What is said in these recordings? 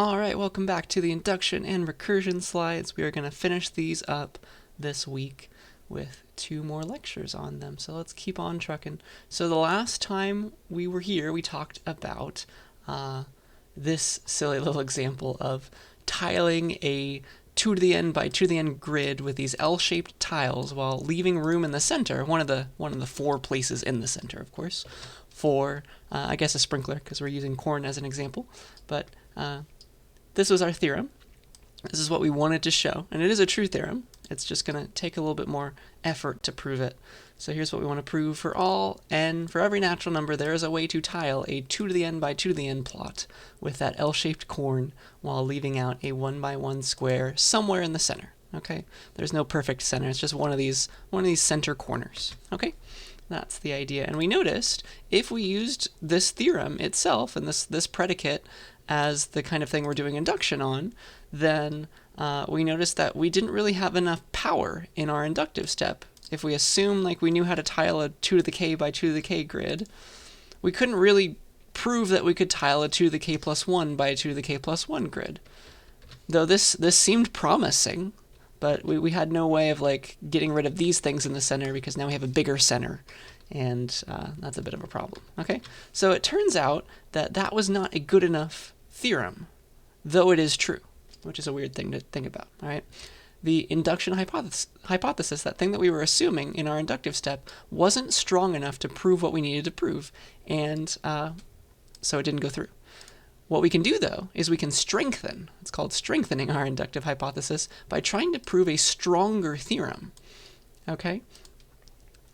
Alright, welcome back to the induction and recursion slides. We are going to finish these up this week with 2 more lectures on them. So let's keep on trucking. So the last time we were here, we talked about this silly little example of tiling a 2 to the n by 2 to the n grid with these L-shaped tiles while leaving room in the center, one of the 4 places in the center, of course, for, I guess, a sprinkler, because we're using corn as an example. But this was our theorem. This is what we wanted to show, and it is a true theorem. It's just going to take a little bit more effort to prove it. So here's what we want to prove. For all n, for every natural number, there is a way to tile a 2 to the n by 2 to the n plot with that L-shaped corn while leaving out a 1 by 1 square somewhere in the center. Okay? There's no perfect center. It's just one of these center corners. Okay? That's the idea. And we noticed if we used this theorem itself and this predicate as the kind of thing we're doing induction on, then we noticed that we didn't really have enough power in our inductive step. If we assume like we knew how to tile a 2 to the k by 2 to the k grid, we couldn't really prove that we could tile a 2 to the k plus 1 by 2 to the k plus 1 grid. Though this seemed promising, but we had no way of like getting rid of these things in the center because now we have a bigger center, and that's a bit of a problem. Okay, so it turns out that that was not a good enough theorem, though it is true, which is a weird thing to think about. All right, the induction hypothesis, that thing that we were assuming in our inductive step, wasn't strong enough to prove what we needed to prove, and so it didn't go through. What we can do, though, is we can strengthen. It's called strengthening our inductive hypothesis by trying to prove a stronger theorem. Okay?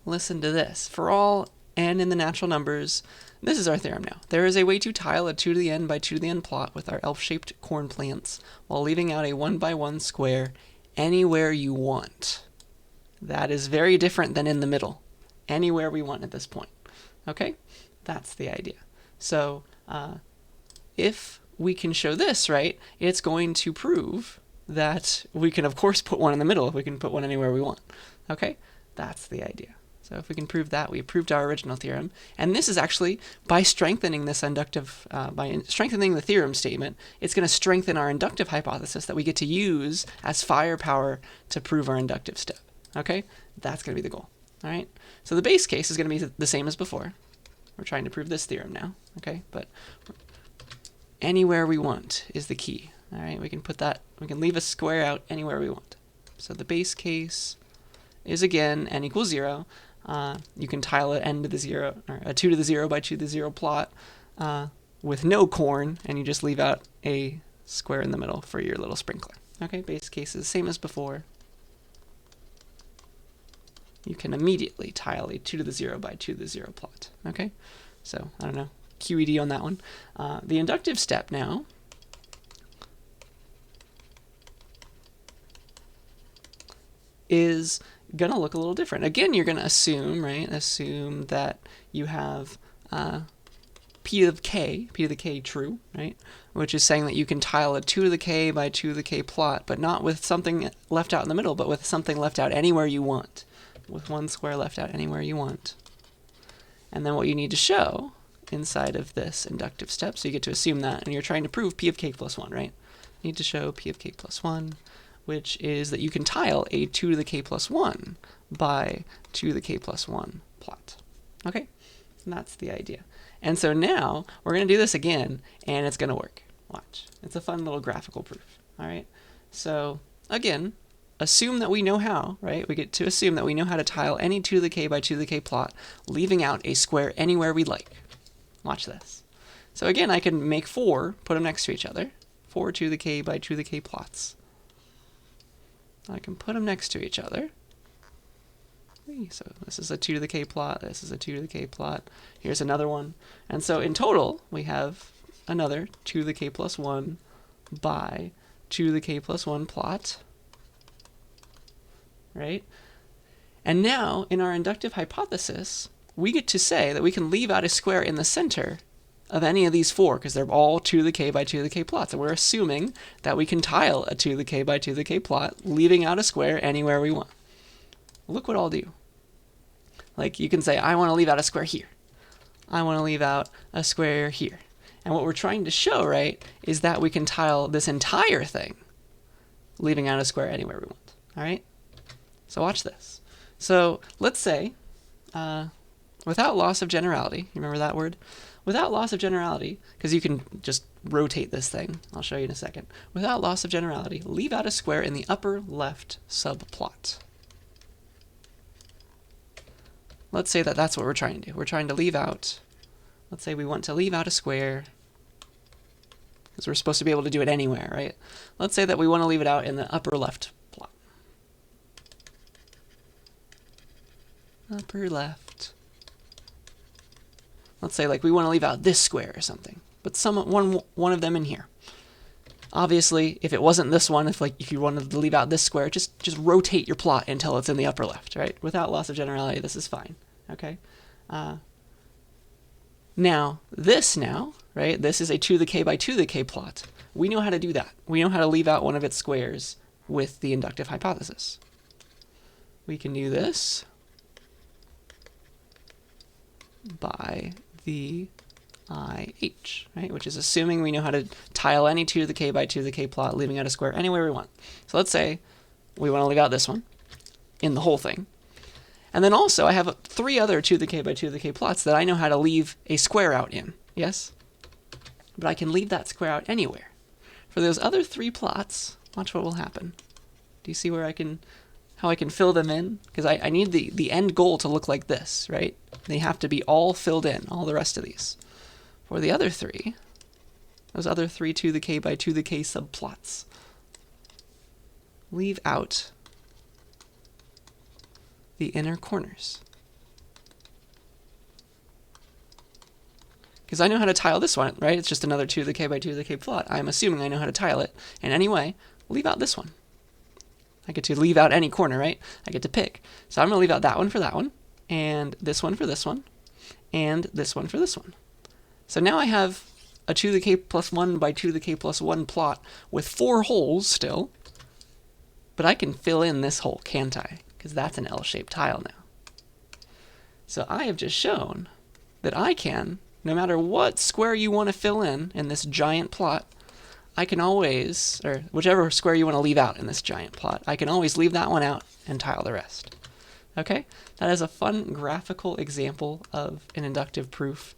Listen to this. For all n in the natural numbers, this is our theorem now. There is a way to tile a 2 to the n by 2 to the n plot with our L-shaped corn plants while leaving out a 1 by 1 square anywhere you want. That is very different than in the middle. Anywhere we want at this point. Okay? That's the idea. So, if we can show this, right, it's going to prove that we can, of course, put one in the middle. We can put one anywhere we want. Okay? That's the idea. So if we can prove that, we proved our original theorem. And this is actually, by strengthening this inductive, by strengthening the theorem statement, it's going to strengthen our inductive hypothesis that we get to use as firepower to prove our inductive step. Okay? That's going to be the goal. All right? So the base case is going to be the same as before. We're trying to prove this theorem now. Okay? But anywhere we want is the key. All right? We can put that, we can leave a square out anywhere we want. So the base case is, again, n equals 0. You can tile an n to the 0, or a 2 to the 0 by 2 to the 0 plot with no corn, and you just leave out a square in the middle for your little sprinkler. Okay, base case is the same as before. You can immediately tile a 2 to the 0 by 2 to the 0 plot. Okay, so I don't know, QED on that one. The inductive step now is going to look a little different. Again, you're going to assume, right? Assume that you have p to the k true, right? Which is saying that you can tile a 2 to the k by 2 to the k plot, but not with something left out in the middle, but with something left out anywhere you want. With one square left out anywhere you want. And then what you need to show inside of this inductive step, so you get to assume that, and you're trying to prove p of k plus 1, right? You need to show p of k plus 1, which is that you can tile a 2 to the k plus 1 by 2 to the k plus 1 plot. Okay? And that's the idea. And so now, we're going to do this again, and it's going to work. Watch. It's a fun little graphical proof. All right? So, again, assume that we know how, right? We get to assume that we know how to tile any 2 to the k by 2 to the k plot, leaving out a square anywhere we like. Watch this. So again, I can make 4, put them next to each other. 4 2 to the k by 2 to the k plots. I can put them next to each other. So this is a 2 to the k plot, this is a 2 to the k plot, here's another one. And so in total, we have another 2 to the k plus 1 by 2 to the k plus 1 plot. Right? And now, in our inductive hypothesis, we get to say that we can leave out a square in the center of any of these 4, because they're all 2 to the k by 2 to the k plots. And we're assuming that we can tile a 2 to the k by 2 to the k plot, leaving out a square anywhere we want. Look what I'll do. Like, you can say, I want to leave out a square here. I want to leave out a square here. And what we're trying to show, right, is that we can tile this entire thing, leaving out a square anywhere we want. All right? So watch this. So let's say, without loss of generality, you remember that word? Without loss of generality, because you can just rotate this thing, I'll show you in a second. Without loss of generality, leave out a square in the upper left subplot. Let's say that that's what we're trying to do. We're trying to leave out, let's say we want to leave out a square, because we're supposed to be able to do it anywhere, right? Let's say that we want to leave it out in the upper left plot. Upper left. Let's say like we want to leave out this square or something, but one of them in here. Obviously, if it wasn't this one, if you wanted to leave out this square, just rotate your plot until it's in the upper left, right? Without loss of generality, this is fine. Okay. Now, right? This is a 2 to the k by 2 to the k plot. We know how to do that. We know how to leave out one of its squares with the inductive hypothesis. We can do this by the IH, right? Which is assuming we know how to tile any 2 to the k by 2 to the k plot, leaving out a square anywhere we want. So let's say we want to leave out this one in the whole thing. And then also I have 3 other 2 to the k by 2 to the k plots that I know how to leave a square out in, yes? But I can leave that square out anywhere. For those other 3 plots, watch what will happen. Do you see where how I can fill them in? Because I need the end goal to look like this, right? They have to be all filled in, all the rest of these. For the other 3, those other 3 2 to the k by 2 to the k subplots, leave out the inner corners. Because I know how to tile this one, right? It's just another 2 to the k by 2 to the k plot. I'm assuming I know how to tile it. And anyway, leave out this one. I get to leave out any corner, right? I get to pick. So I'm going to leave out that one for that one, and this one for this one, and this one for this one. So now I have a 2 to the k plus 1 by 2 to the k plus 1 plot with 4 holes still, but I can fill in this hole, can't I? Because that's an L-shaped tile now. So I have just shown that I can, no matter what square you want to fill in this giant plot, I can always, or whichever square you want to leave out in this giant plot, I can always leave that one out and tile the rest. Okay? That is a fun graphical example of an inductive proof.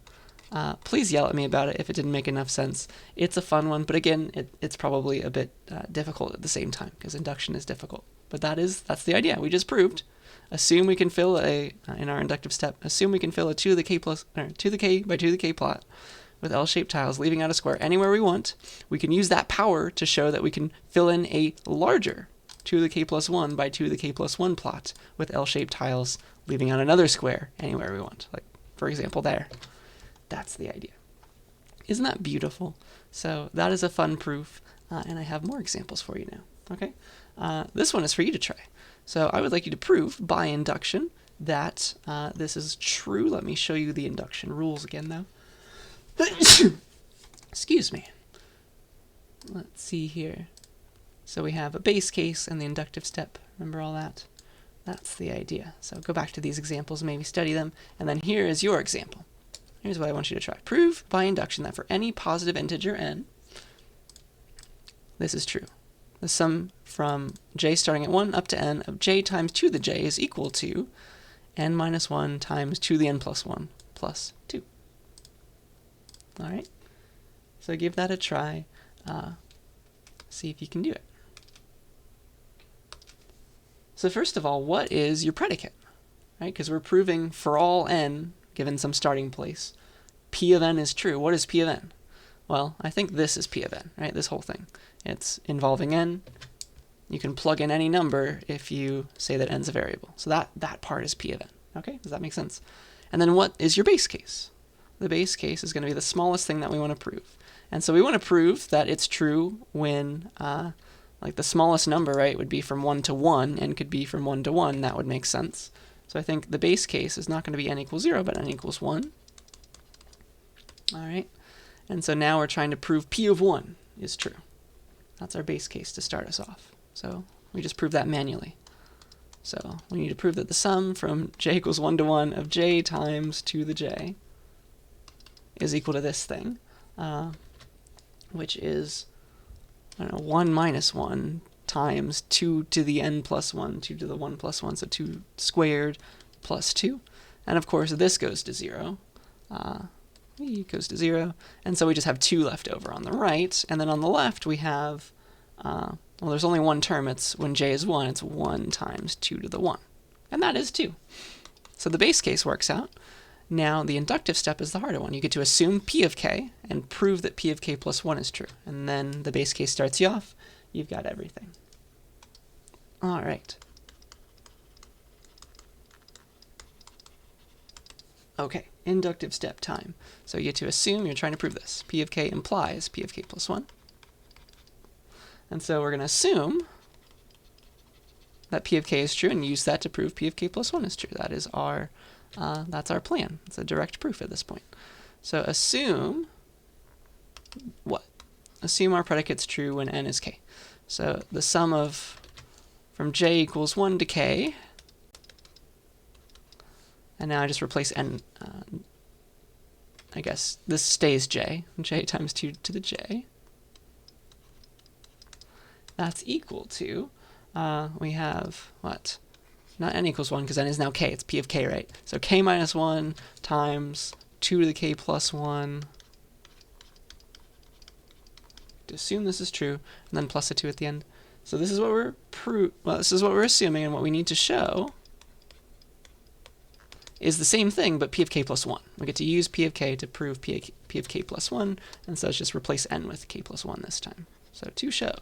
Please yell at me about it if it didn't make enough sense. It's a fun one, but again, it's probably a bit difficult at the same time, because induction is difficult. But that's the idea. We just proved. Assume we can fill in our inductive step, assume we can fill a 2 to the k plus, or 2 to the k by 2 to the k plot with L-shaped tiles, leaving out a square anywhere we want. We can use that power to show that we can fill in a larger 2 to the k plus 1 by 2 to the k plus 1 plot with L-shaped tiles, leaving out another square anywhere we want. Like, for example, there. That's the idea. Isn't that beautiful? So that is a fun proof, and I have more examples for you now. Okay? This one is for you to try. So I would like you to prove by induction that this is true. Let me show you the induction rules again, though. Excuse me. Let's see here. So we have a base case and the inductive step. Remember all that? That's the idea. So go back to these examples, maybe study them, and then here is your example. Here's what I want you to try. Prove by induction that for any positive integer n, this is true. The sum from j starting at 1 up to n of j times 2 to the j is equal to n minus 1 times 2 to the n plus 1 plus 2. All right? So give that a try. See if you can do it. So first of all, what is your predicate? Right? Because we're proving for all n, given some starting place, p of n is true. What is p of n? Well, I think this is p of n, right? This whole thing. It's involving n. You can plug in any number if you say that n's a variable. So that part is p of n. Okay? Does that make sense? And then what is your base case? The base case is going to be the smallest thing that we want to prove. And so we want to prove that it's true when, like the smallest number, right, would be from 1 to 1, and could be from 1 to 1. That would make sense. So I think the base case is not going to be n equals 0, but n equals 1. All right. And so now we're trying to prove p of 1 is true. That's our base case to start us off. So we just prove that manually. So we need to prove that the sum from j equals 1 to 1 of j times 2 to the j is equal to this thing. which is, I don't know, 1 minus 1 times 2 to the n plus 1, 2 to the 1 plus 1, so 2 squared plus 2. And of course, this goes to 0. E goes to 0. And so we just have 2 left over on the right. And then on the left, we have, well, there's only one term. It's when j is 1, it's 1 times 2 to the 1. And that is 2. So the base case works out. Now the inductive step is the harder one. You get to assume p of k and prove that p of k plus 1 is true. And then the base case starts you off. You've got everything. All right. Okay, inductive step time. So you get to assume you're trying to prove this. P of k implies p of k plus 1. And so we're going to assume that p of k is true and use that to prove p of k plus 1 is true. That is our, that's our plan. It's a direct proof at this point. So assume what? Assume our predicate's true when n is k. So the sum of from j equals 1 to k, and now I just replace n. I guess this stays j times 2 to the j. That's equal to, we have, what? Not n equals 1, because n is now k. It's p of k, right? So k minus 1 times 2 to the k plus 1. To assume this is true, and then plus a 2 at the end. So this is what we're this is what we're assuming, and what we need to show is the same thing, but p of k plus 1. We get to use p of k to prove p of k plus 1, and so let's just replace n with k plus 1 this time. So to show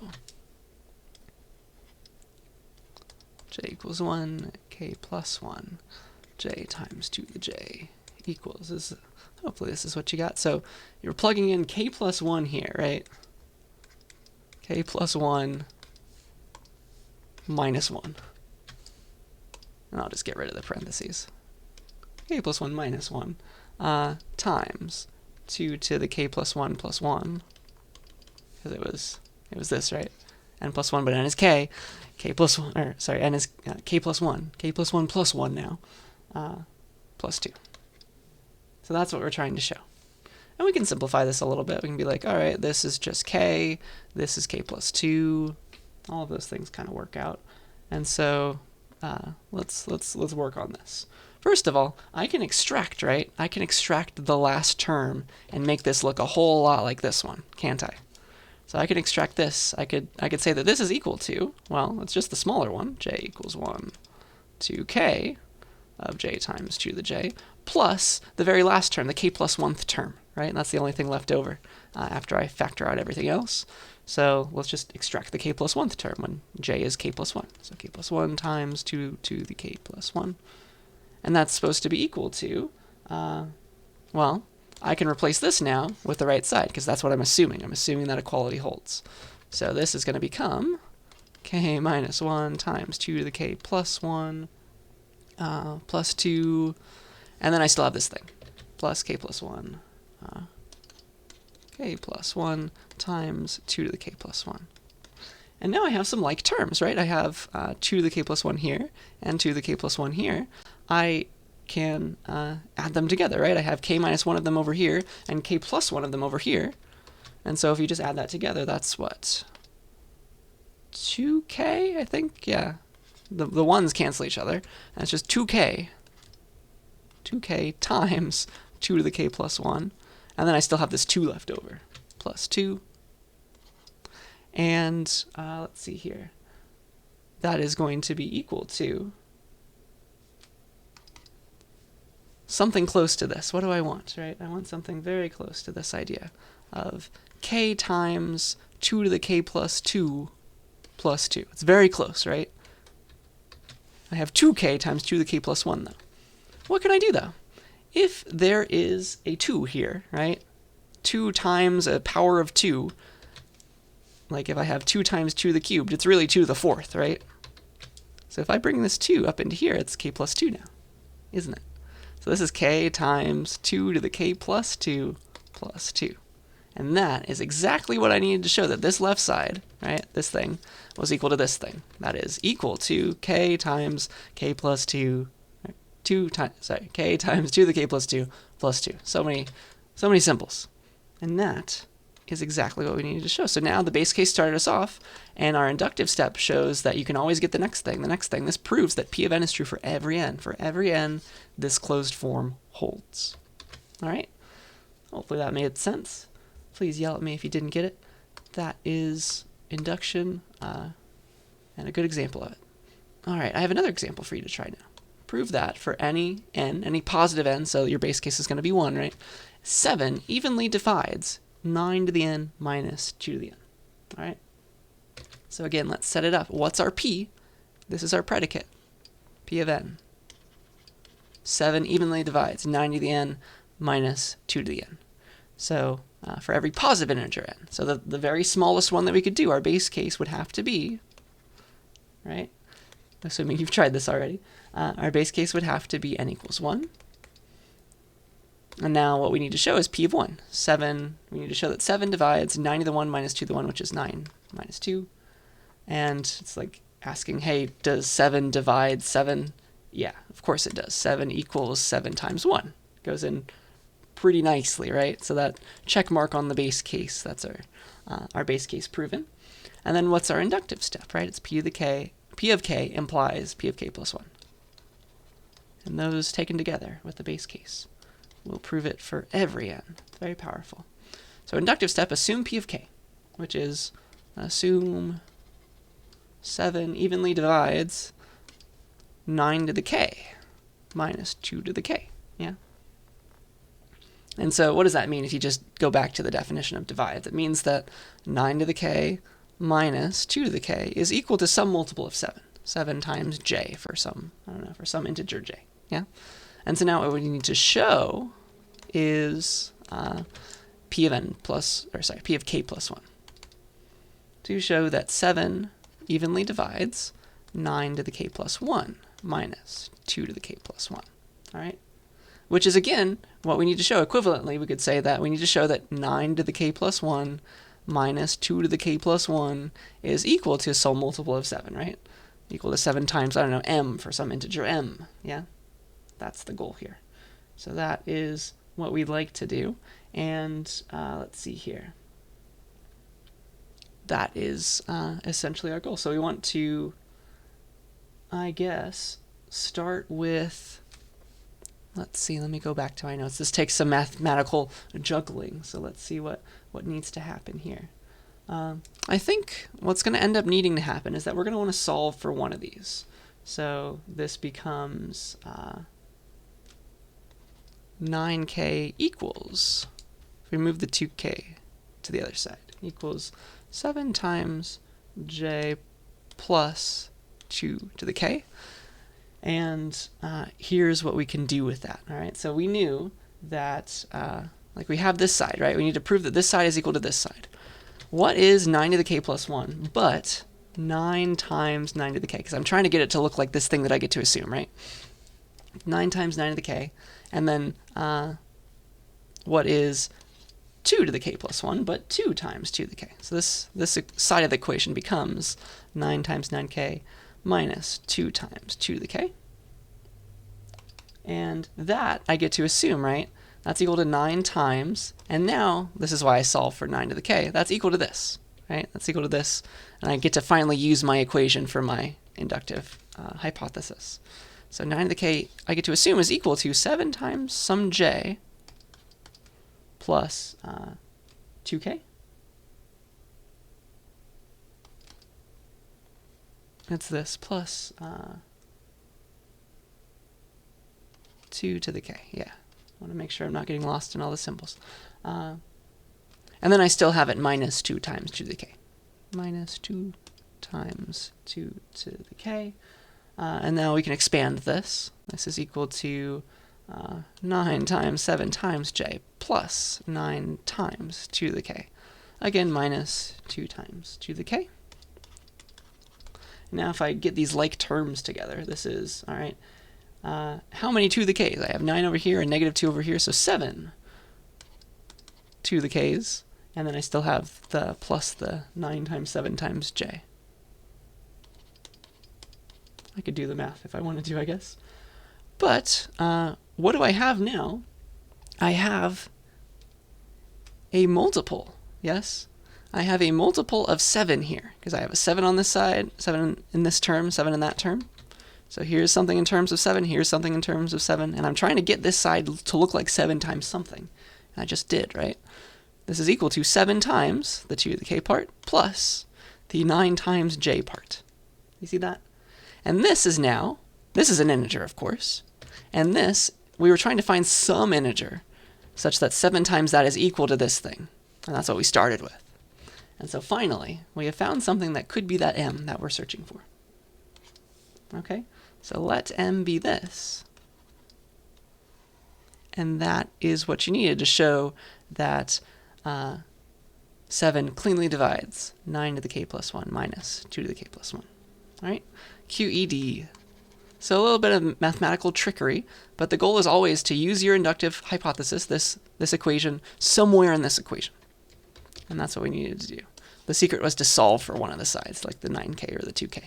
j equals 1, k plus 1, j times 2 to the j equals, hopefully this is what you got. So you're plugging in k plus 1 here, right? K plus 1 minus 1. And I'll just get rid of the parentheses. K plus 1 minus 1 times 2 to the k plus 1 plus 1, because it was this, right? N plus 1, but n is k. K plus 1, or sorry, n is k plus 1. K plus 1 plus 1 now, plus 2. So that's what we're trying to show. And we can simplify this a little bit. We can be like, all right, this is just k, this is k plus 2. All of those things kind of work out. And so let's work on this. First of all, I can extract, right? I can extract the last term and make this look a whole lot like this one, can't I? So I can extract this. I could say that this is equal to, well, it's just the smaller one, j equals 1 to k of j times 2 to the j, plus the very last term, the k plus 1th term, right? And that's the only thing left over after I factor out everything else. So let's just extract the k plus 1th term when j is k plus 1. So k plus 1 times 2 to the k plus 1. And that's supposed to be equal to, well, I can replace this now with the right side, because that's what I'm assuming. I'm assuming that equality holds. So this is going to become k minus 1 times 2 to the k plus 1 plus 2, and then I still have this thing, plus k plus 1, k plus 1 times 2 to the k plus 1. And now I have some like terms, right? I have 2 to the k plus 1 here, and 2 to the k plus 1 here. I can add them together, right? I have k minus 1 of them over here, and k plus 1 of them over here. And so if you just add that together, that's what? 2k, I think? Yeah. The ones cancel each other. And it's just 2k. 2k times 2 to the k plus 1. And then I still have this 2 left over. Plus 2. And let's see here. That is going to be equal to something close to this. What do I want, right? I want something very close to this idea of k times 2 to the k plus 2 plus 2. It's very close, right? I have 2k times 2 to the k plus 1, though. What can I do, though? If there is a 2 here, right? 2 times a power of 2, like if I have 2 times 2 to the cubed, it's really 2 to the 4th, right? So if I bring this 2 up into here, it's k plus 2 now, isn't it? So this is k times 2 to the k plus 2 plus 2. And that is exactly what I needed to show, that this left side, right, this thing, was equal to this thing. That is equal to k times k plus 2, k times 2 to the k plus 2 plus 2. So many simples. And that is exactly what we needed to show. So now the base case started us off, and our inductive step shows that you can always get the next thing, the next thing. This proves that P of n is true for every n. For every n, this closed form holds. All right? Hopefully that made sense. Please yell at me if you didn't get it. That is induction, and a good example of it. All right, I have another example for you to try now. Prove that for any n, any positive n, so your base case is going to be 1, right? 7 evenly divides 9 to the n minus 2 to the n. All right? So again, let's set it up. What's our p? This is our predicate, p of n. 7 evenly divides 9 to the n minus 2 to the n. So for every positive integer n. So the very smallest one that we could do, our base case would have to be, right? Assuming you've tried this already. Our base case would have to be n equals 1. And now what we need to show is p of 1. 7, we need to show that 7 divides 9 to the 1 minus 2 to the 1, which is 9 minus 2. And it's like asking, hey, does 7 divide 7? Yeah, of course it does. 7 equals 7 times 1. Goes in pretty nicely, right? So that check mark on the base case, that's our base case proven. And then what's our inductive step, right? It's p of k implies p of k plus 1. And those taken together with the base case will prove it for every n. It's very powerful. So inductive step, assume p of k, which is assume 7 evenly divides 9 to the k minus 2 to the k. Yeah? And so what does that mean if you just go back to the definition of divide? It means that 9 to the k minus 2 to the k is equal to some multiple of 7. 7 times j for some, I don't know, for some integer j. Yeah? And so now what we need to show is p of n plus, or sorry, p of k plus 1. To show that 7 evenly divides 9 to the k plus 1 minus 2 to the k plus 1. All right? Which is, again, what we need to show. Equivalently, we could say that we need to show that 9 to the k plus 1 minus 2 to the k plus 1 is equal to some multiple of 7, right? Equal to 7 times, I don't know, m for some integer m. Yeah? That's the goal here. So that is what we'd like to do. And let's see here. That is essentially our goal. So we want to, I guess, start with, let's see, let me go back to my notes. This takes some mathematical juggling, so let's see what needs to happen here. I think what's going to end up needing to happen is that we're going to want to solve for one of these. So this becomes 9k equals, if we move the 2k to the other side, equals 7 times j plus 2 to the k. And here's what we can do with that. All right, so we knew that, like we have this side, right? We need to prove that this side is equal to this side. What is 9 to the k plus 1 but 9 times 9 to the k? Because I'm trying to get it to look like this thing that I get to assume, right? 9 times 9 to the k. And then what is 2 to the k plus 1 but 2 times 2 to the k? So this side of the equation becomes 9 times 9k minus 2 times 2 to the k. And that I get to assume, right? That's equal to 9 times, and now this is why I solve for 9 to the k. That's equal to this, right? That's equal to this, and I get to finally use my equation for my inductive hypothesis. So 9 to the k I get to assume is equal to 7 times some j plus 2k. It's this plus 2 to the k. Yeah, I want to make sure I'm not getting lost in all the symbols. And then I still have it minus 2 times 2 to the k. Minus 2 times 2 to the k. And now we can expand this. This is equal to 9 times 7 times j plus 9 times 2 to the k. Again, minus 2 times 2 to the k. Now if I get these like terms together, this is, all right, how many 2 to the k's? I have 9 over here and negative 2 over here, so 7 2 to the k's. And then I still have the plus the 9 times 7 times j. I could do the math if I wanted to, I guess. But what do I have now? I have a multiple. Yes, I have a multiple of 7 here, because I have a 7 on this side, 7 in this term, 7 in that term. So here's something in terms of 7, here's something in terms of 7, and I'm trying to get this side to look like 7 times something. And I just did, right? This is equal to 7 times the 2 to the k part plus the 9 times j part. You see that? And this is now, this is an integer, of course, and this, we were trying to find some integer such that 7 times that is equal to this thing. And that's what we started with. And so finally, we have found something that could be that m that we're searching for. Okay, so let m be this. And that is what you needed to show that 7 cleanly divides 9 to the k plus 1 minus 2 to the k plus 1. All right, QED. So a little bit of mathematical trickery, but the goal is always to use your inductive hypothesis, this equation, somewhere in this equation. And that's what we needed to do. The secret was to solve for one of the sides, like the 9k or the 2k.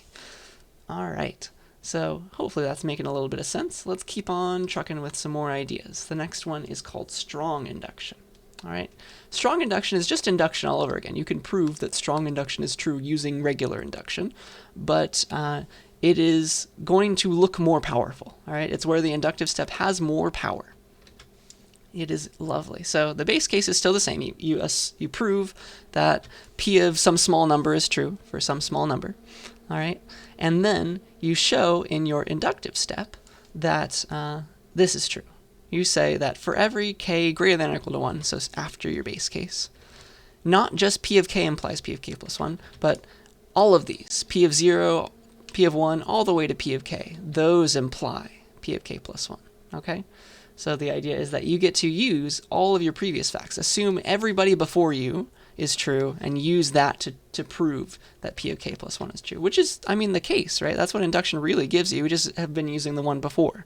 All right, so hopefully that's making a little bit of sense. Let's keep on trucking with some more ideas. The next one is called strong induction. All right, strong induction is just induction all over again. You can prove that strong induction is true using regular induction, but it is going to look more powerful. All right, it's where the inductive step has more power. It is lovely. So the base case is still the same. You prove that p of some small number is true for some small number. All right, and then you show in your inductive step that this is true. You say that for every k greater than or equal to 1, so after your base case, not just p of k implies p of k plus 1, but all of these, p of 0, p of 1, all the way to p of k, those imply p of k plus 1, okay? So the idea is that you get to use all of your previous facts. Assume everybody before you is true and use that to prove that p of k plus 1 is true, which is, I mean, the case, right? That's what induction really gives you. We just have been using the one before.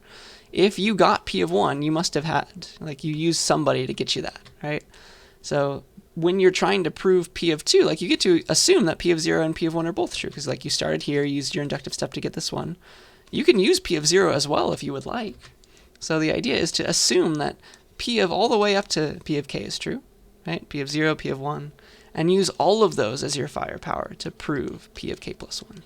If you got p of 1, you must have had, like, you used somebody to get you that, right? So when you're trying to prove p of 2, like, you get to assume that p of 0 and p of 1 are both true, because, like, you started here, used your inductive step to get this one. You can use p of 0 as well if you would like. So the idea is to assume that p of all the way up to p of k is true, right? P of 0, p of 1, and use all of those as your firepower to prove p of k plus 1.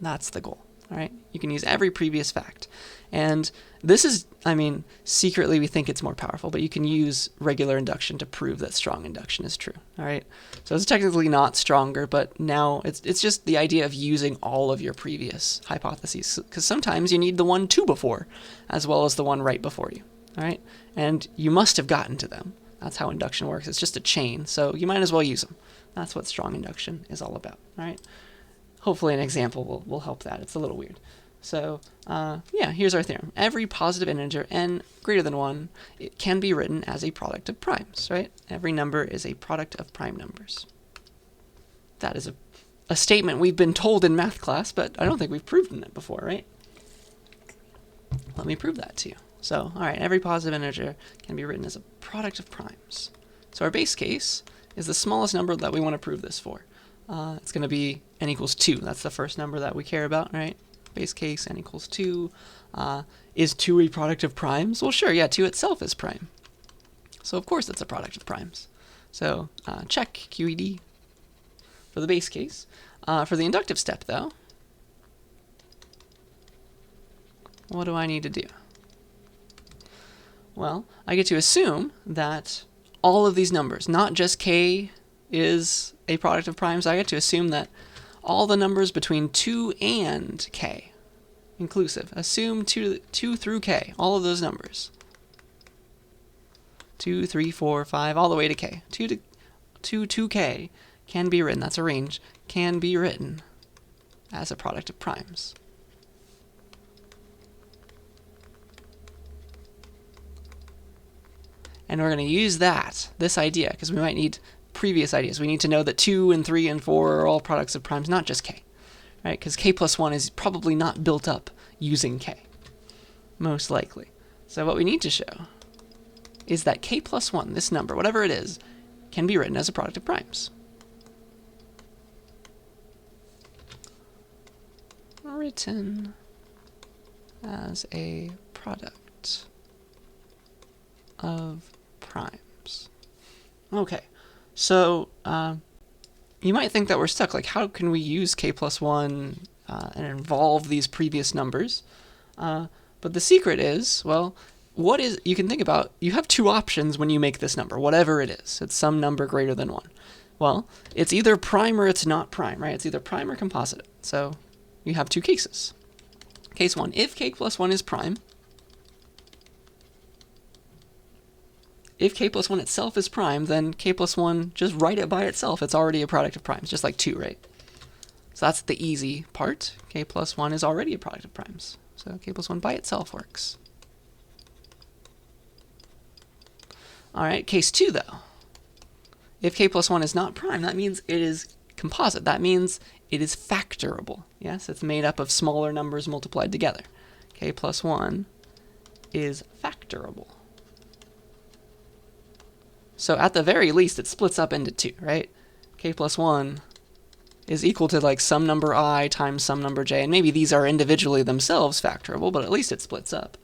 That's the goal, all right? You can use every previous fact. And this is, I mean, secretly we think it's more powerful, but you can use regular induction to prove that strong induction is true, all right? So it's technically not stronger, but now it's just the idea of using all of your previous hypotheses, because sometimes you need the one to before as well as the one right before you, all right? And you must have gotten to them. That's how induction works. It's just a chain, so you might as well use them. That's what strong induction is all about, all right? Hopefully an example will help that. It's a little weird. So yeah, here's our theorem. Every positive integer n greater than 1, it can be written as a product of primes, right? Every number is a product of prime numbers. That is a statement we've been told in math class, but I don't think we've proven it before, right? Let me prove that to you. So, all right, every positive integer can be written as a product of primes. So our base case is the smallest number that we want to prove this for. It's going to be n equals 2. That's the first number that we care about, right? Base case, n equals 2. Is 2 a product of primes? Well, sure, yeah, 2 itself is prime. So of course it's a product of primes. So check QED for the base case. For the inductive step, though, what do I need to do? Well, I get to assume that all of these numbers, not just k is a product of primes, I get to assume that all the numbers between 2 and k, inclusive. Assume 2 through k, all of those numbers. 2, 3, 4, 5, all the way to k. 2 to k can be written, that's a range, can be written as a product of primes. And we're going to use this idea, because we might need previous ideas. We need to know that 2 and 3 and 4 are all products of primes, not just k, right? Because k plus 1 is probably not built up using k, most likely. So what we need to show is that k plus 1, this number, whatever it is, can be written as a product of primes. Written as a product of primes. Okay, so you might think that we're stuck. Like, how can we use k plus 1 and involve these previous numbers? But the secret is, well, what is, you can think about, you have two options when you make this number, whatever it is. It's some number greater than 1. Well, it's either prime or it's not prime, right? It's either prime or composite. So you have two cases. Case 1, if k plus 1 is prime, if k plus 1 itself is prime, then k plus 1, just write it by itself. It's already a product of primes, just like 2, right? So that's the easy part. K plus 1 is already a product of primes. So k plus 1 by itself works. All right, case 2, though. If k plus 1 is not prime, that means it is composite. That means it is factorable. Yes, it's made up of smaller numbers multiplied together. K plus 1 is factorable. So at the very least, it splits up into 2, right? K plus 1 is equal to like some number I times some number j, and maybe these are individually themselves factorable, but at least it splits up.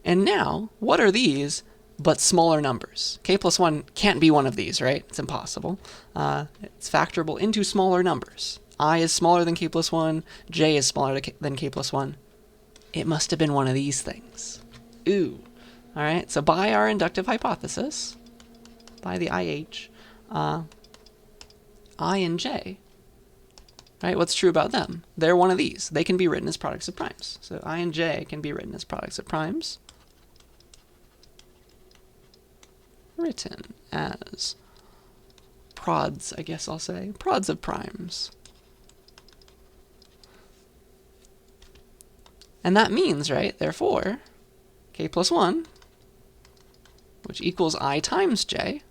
And now, what are these but smaller numbers? K plus 1 can't be one of these, right? It's impossible. It's factorable into smaller numbers. I is smaller than k plus 1, j is smaller than k plus 1. It must have been one of these things. Ooh. All right, so by our inductive hypothesis, by the IH, I and j, right, what's true about them? They're one of these. They can be written as products of primes. So I and j can be written as products of primes. Written as prods, I guess I'll say, prods of primes. And that means, right, therefore, k plus 1, which equals I times j,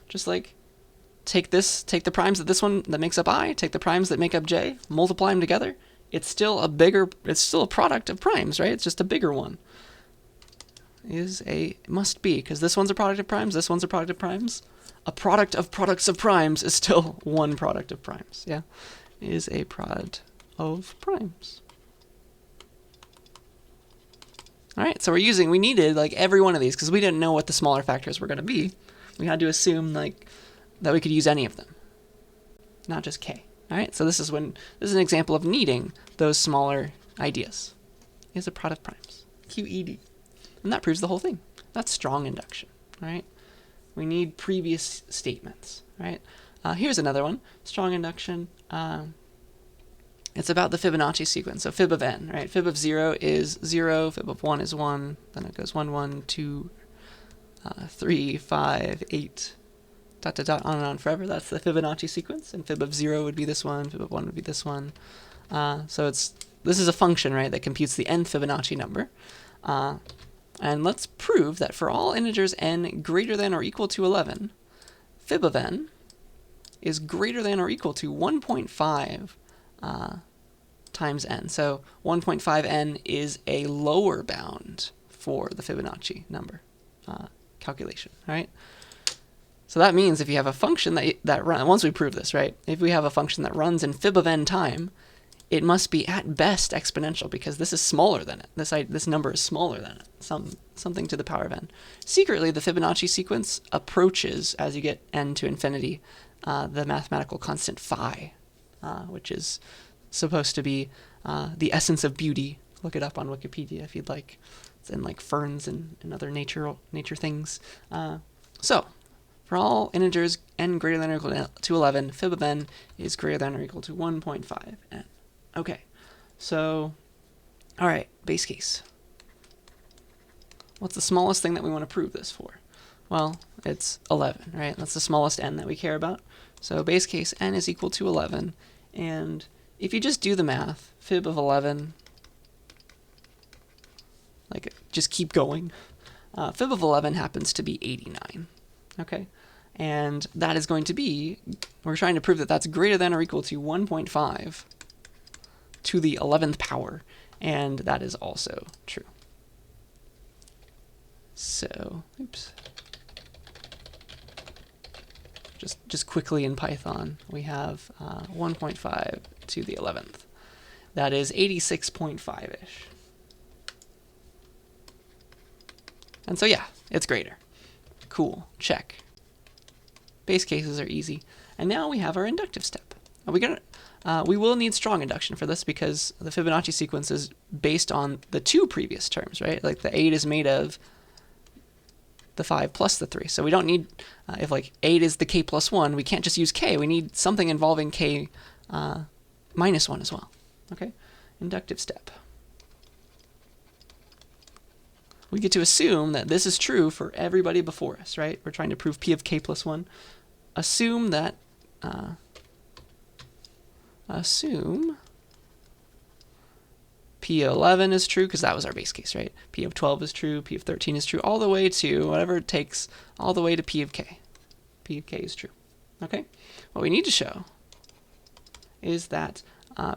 just like take the primes that this one that makes up I, take the primes that make up j, multiply them together, it's still a product of primes, right? It's just a bigger one. Must be, because this one's a product of primes, this one's a product of primes. A product of products of primes is still one product of primes, yeah? Is a product of primes. All right, so we needed like every one of these because we didn't know what the smaller factors were going to be. We had to assume like that we could use any of them, not just k. All right, so this is an example of needing those smaller ideas. Is a product of primes, QED, and that proves the whole thing. That's strong induction. All right, we need previous statements. Right, here's another one. Strong induction. It's about the Fibonacci sequence, so fib of n, right? Fib of 0 is 0, fib of 1 is 1, then it goes 1, 1, 2, 3, 5, 8, dot, dot, dot, on and on forever. That's the Fibonacci sequence, and fib of 0 would be this one, fib of 1 would be this one. So this is a function, right, that computes the nth Fibonacci number. And let's prove that for all integers n greater than or equal to 11, fib of n is greater than or equal to 1.5 times n. So 1.5n is a lower bound for the Fibonacci number calculation, right? So that means if you have a function that runs, once we prove this, right? If we have a function that runs in fib of n time, it must be at best exponential because this is smaller than it. This number is smaller than it, something to the power of n. Secretly, the Fibonacci sequence approaches, as you get n to infinity, the mathematical constant phi, which is supposed to be the essence of beauty. Look it up on Wikipedia if you'd like. It's in like ferns and other nature things. So, for all integers n greater than or equal to 11, fib of n is greater than or equal to 1.5 n. Okay, so, all right, base case. What's the smallest thing that we want to prove this for? Well, it's 11, right? That's the smallest n that we care about. So base case n is equal to 11, and if you just do the math, fib of 11, like just keep going, fib of 11 happens to be 89, okay? And that is going to be, we're trying to prove that that's greater than or equal to 1.5 to the 11th power, and that is also true. So, oops. Just quickly in Python, we have 1.5 to the 11th. That is 86.5-ish. And so yeah, it's greater. Cool, check. Base cases are easy. And now we have our inductive step. We will need strong induction for this because the Fibonacci sequence is based on the two previous terms, right? Like the 8 is made of the 5 plus the 3. So we don't need, if like 8 is the k plus 1, we can't just use k. We need something involving k minus 1 as well. Okay, inductive step. We get to assume that this is true for everybody before us, right? We're trying to prove p of k plus 1. Assume that, p of 11 is true, because that was our base case, right? P of 12 is true, p of 13 is true, all the way to whatever it takes, all the way to p of k. P of k is true. Okay? What we need to show is that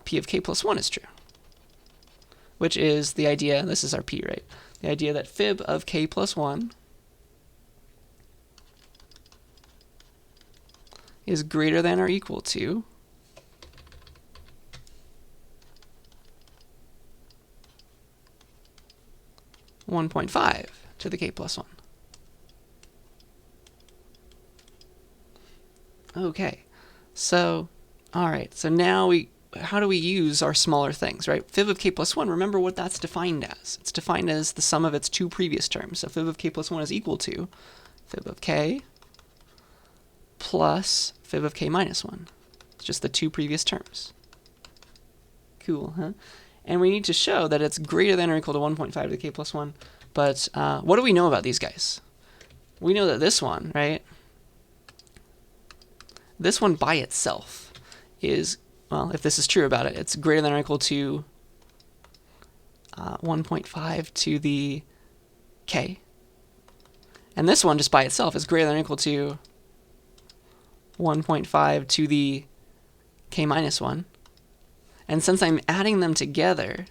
p of k plus 1 is true, which is the idea, this is our p, right? The idea that fib of k plus 1 is greater than or equal to (1.5 to the k plus 1. Okay, so, all right, so now how do we use our smaller things, right? Fib of k plus 1, remember what that's defined as. It's defined as the sum of its two previous terms. So fib of k plus 1 is equal to fib of k plus fib of k minus 1. It's just the two previous terms. Cool, huh? And we need to show that it's greater than or equal to 1.5 to the k plus 1. But what do we know about these guys? We know that this one, right? This one by itself is, well, if this is true about it, it's greater than or equal to 1.5 to the k. And this one just by itself is greater than or equal to 1.5 to the k minus 1. And since I'm adding them together,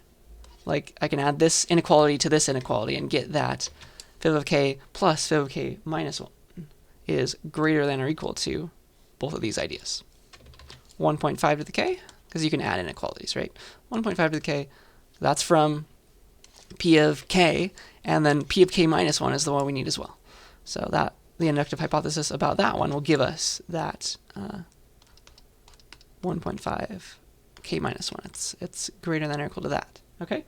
like I can add this inequality to this inequality and get that fib of k plus fib of k minus 1 is greater than or equal to both of these ideas. 1.5 to the k, because you can add inequalities, right? 1.5 to the k, that's from p of k, and then p of k minus 1 is the one we need as well. So that the inductive hypothesis about that one will give us that 1.5 k minus 1. It's greater than or equal to that. Okay?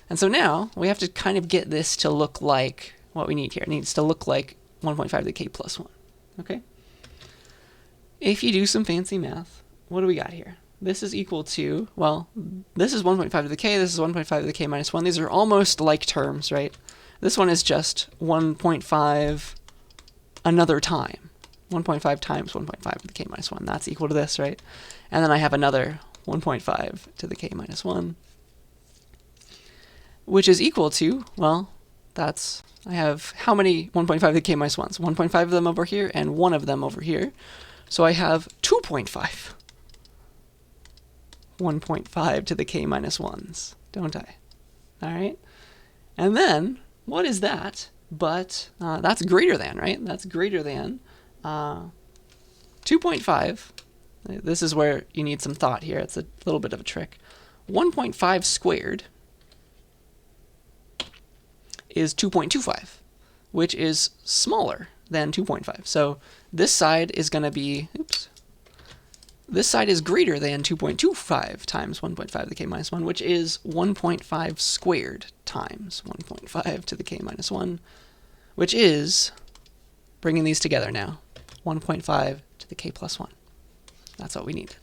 And so now we have to kind of get this to look like what we need here. It needs to look like 1.5 to the k plus 1. Okay? If you do some fancy math, what do we got here? This is equal to, well, this is 1.5 to the k, this is 1.5 to the k minus 1. These are almost like terms, right? This one is just 1.5 another time. 1.5 times 1.5 to the k minus 1. That's equal to this, right? And then I have another 1.5 to the k minus 1, which is equal to, well, that's, I have how many 1.5 to the k minus 1s? 1.5 of them over here and one of them over here. So I have 2.5. 1.5 to the k minus 1s, don't I? All right? And then, what is that? But that's greater than, right? That's greater than 2.5. This is where you need some thought here. It's a little bit of a trick. 1.5 squared is 2.25, which is smaller than 2.5. So this side is going to be, oops, this side is greater than 2.25 times 1.5 to the k minus 1, which is 1.5 squared times 1.5 to the k minus 1, which is, bringing these together now, 1.5 to the k plus 1. That's what we needed.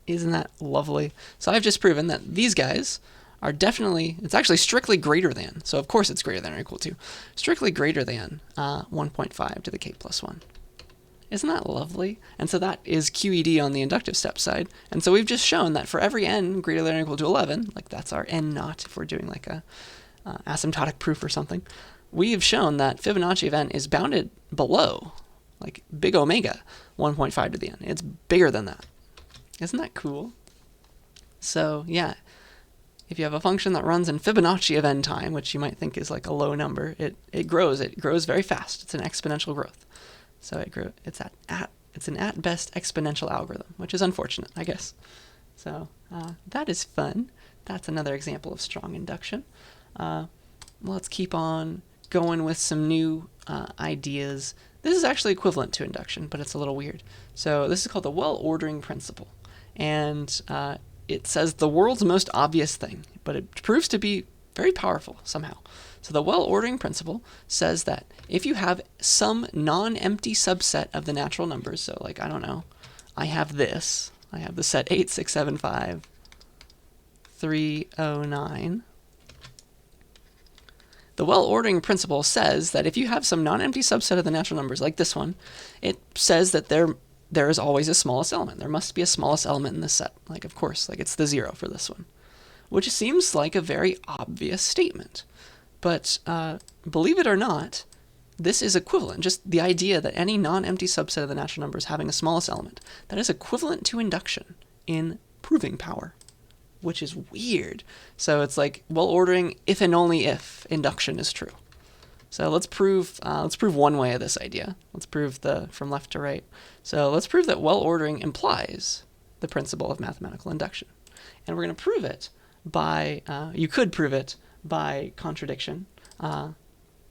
Isn't that lovely? So I've just proven that these guys are definitely, it's actually strictly greater than, so of course it's greater than or equal to, strictly greater than 1.5 to the k plus 1. Isn't that lovely? And so that is QED on the inductive step side. And so we've just shown that for every n greater than or equal to 11, like that's our n naught if we're doing like a asymptotic proof or something, we've shown that Fibonacci of n is bounded below, like big omega, 1.5 to the n. It's bigger than that. Isn't that cool? So yeah, if you have a function that runs in Fibonacci of n time, which you might think is like a low number, it grows very fast. It's an exponential growth. So it's an at best exponential algorithm, which is unfortunate, I guess. So that is fun. That's another example of strong induction. Let's keep on going with some new ideas. This is actually equivalent to induction, but it's a little weird. So this is called the well-ordering principle. And it says the world's most obvious thing, but it proves to be very powerful somehow. So the well-ordering principle says that if you have some non-empty subset of the natural numbers, so like, I don't know, I have this. I have the set 8, 6, 7, 5, 3, 0, 9. The well-ordering principle says that if you have some non-empty subset of the natural numbers, like this one, it says that there is always a smallest element. There must be a smallest element in this set. Like, of course, like it's the 0 for this one, which seems like a very obvious statement. But believe it or not, this is equivalent. Just the idea that any non-empty subset of the natural numbers having a smallest element, that is equivalent to induction in proving power, which is weird. So it's like well-ordering if and only if induction is true. So let's prove one way of this idea. Let's prove the from left to right. So let's prove that well-ordering implies the principle of mathematical induction. And we're going to prove it by, you could prove it by contradiction,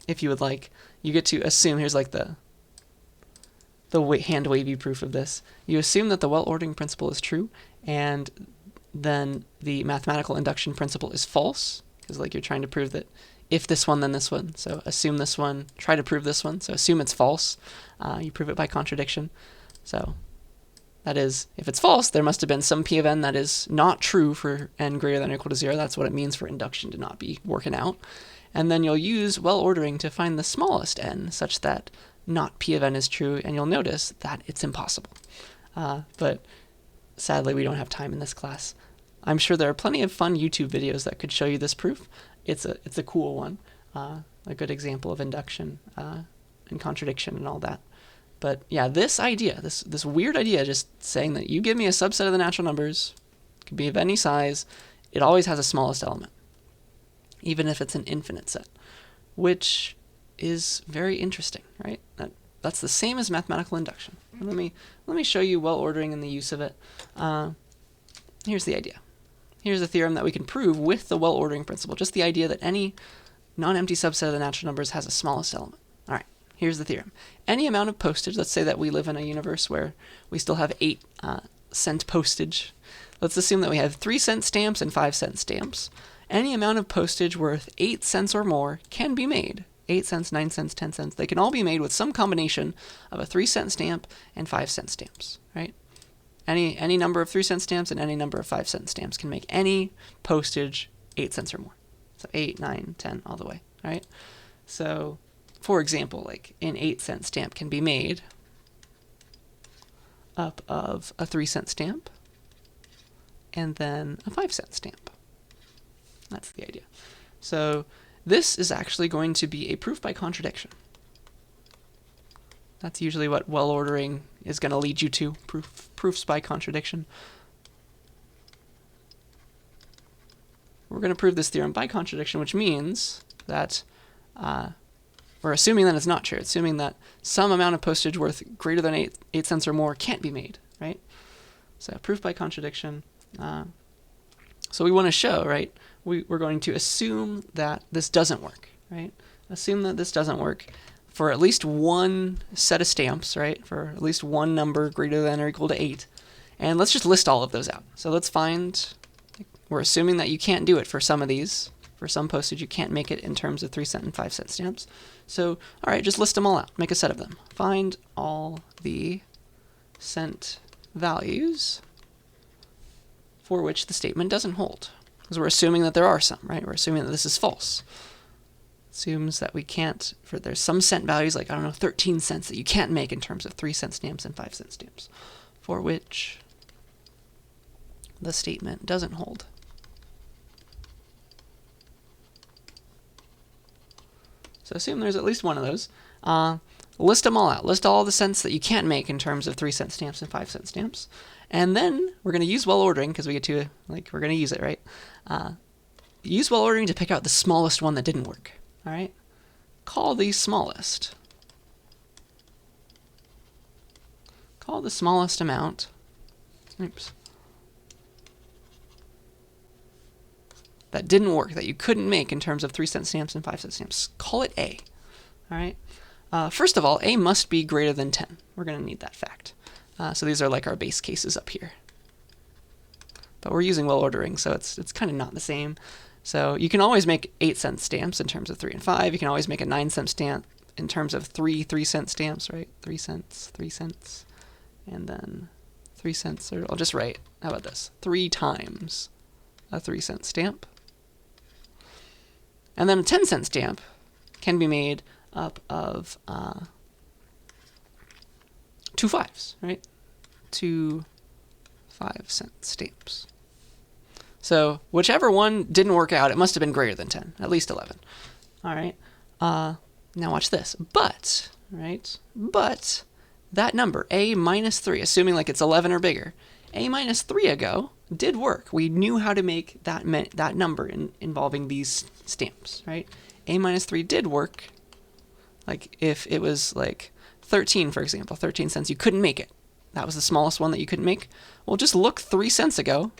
if you would like. You get to assume, here's like the hand wavy proof of this. You assume that the well-ordering principle is true, and then the mathematical induction principle is false, because like you're trying to prove that if this one, then this one. So assume this one, try to prove this one. So assume it's false. You prove it by contradiction. So that is, if it's false, there must have been some p of n that is not true for n greater than or equal to 0. That's what it means for induction to not be working out. And then you'll use well-ordering to find the smallest n, such that not p of n is true, and you'll notice that it's impossible. But sadly, we don't have time in this class. I'm sure there are plenty of fun YouTube videos that could show you this proof. It's a cool one, a good example of induction and contradiction and all that. But yeah, this idea, this weird idea, just saying that you give me a subset of the natural numbers, it could be of any size, it always has a smallest element, even if it's an infinite set, which is very interesting, right? That's the same as mathematical induction. And let me show you well-ordering and the use of it. Here's the idea. Here's a theorem that we can prove with the well-ordering principle, just the idea that any non-empty subset of the natural numbers has a smallest element. All right, here's the theorem. Any amount of postage, let's say that we live in a universe where we still have 8-cent postage. Let's assume that we have 3-cent stamps and 5-cent stamps. Any amount of postage worth 8 cents or more can be made. 8 cents, 9 cents, 10 cents. They can all be made with some combination of a 3-cent stamp and 5-cent stamps, right? Any number of 3-cent stamps and any number of 5-cent stamps can make any postage 8 cents or more. So 8, 9, 10, all the way, right? So, for example, like an 8-cent stamp can be made up of a 3-cent stamp and then a 5-cent stamp. That's the idea. So this is actually going to be a proof by contradiction. That's usually what well-ordering is going to lead you to, proofs by contradiction. We're going to prove this theorem by contradiction, which means that we're assuming that it's not true. Assuming that some amount of postage worth greater than 8 cents or more can't be made, right? So proof by contradiction. So we want to show, right? We're going to assume that this doesn't work, right? Assume that this doesn't work for at least one set of stamps, right? For at least one number greater than or equal to 8. And let's just list all of those out. So let's find, we're assuming that you can't do it for some of these. For some postage, you can't make it in terms of 3-cent and 5-cent stamps. So, all right, just list them all out. Make a set of them. Find all the cent values for which the statement doesn't hold. Because we're assuming that there are some, right? We're assuming that this is false. Assumes that we can't, there's some cent values, like, I don't know, 13 cents that you can't make in terms of 3-cent stamps and 5-cent stamps, for which the statement doesn't hold. So assume there's at least one of those. List them all out. List all the cents that you can't make in terms of 3-cent stamps and 5-cent stamps. And then we're going to use well-ordering, because we get to, we're going to use it, right? Use well-ordering to pick out the smallest one that didn't work. All right, call the smallest. Call the smallest amount. Oops. that didn't work, that you couldn't make in terms of 3-cent stamps and 5-cent stamps, call it A. All right. First of all, A must be greater than 10. We're going to need that fact. So these are like our base cases up here. But we're using well ordering, so it's kind of not the same. So you can always make 8-cent stamps in terms of 3 and 5. You can always make a 9-cent stamp in terms of 3-3-cent stamps, right? 3 cents, 3 cents, and then 3 cents. Or I'll just write, how about this? 3 times a 3-cent stamp. And then a 10-cent stamp can be made up of 2 5s, right? 2 5-cent stamps. So whichever one didn't work out, it must have been greater than 10, at least 11. All right. Now watch this. But, right? But that number, A minus 3, assuming like it's 11 or bigger, A minus 3 ago did work. We knew how to make that number involving these stamps, right? A minus 3 did work. Like if it was like 13, for example, 13 cents, you couldn't make it. That was the smallest one that you couldn't make. Well, just look 3 cents ago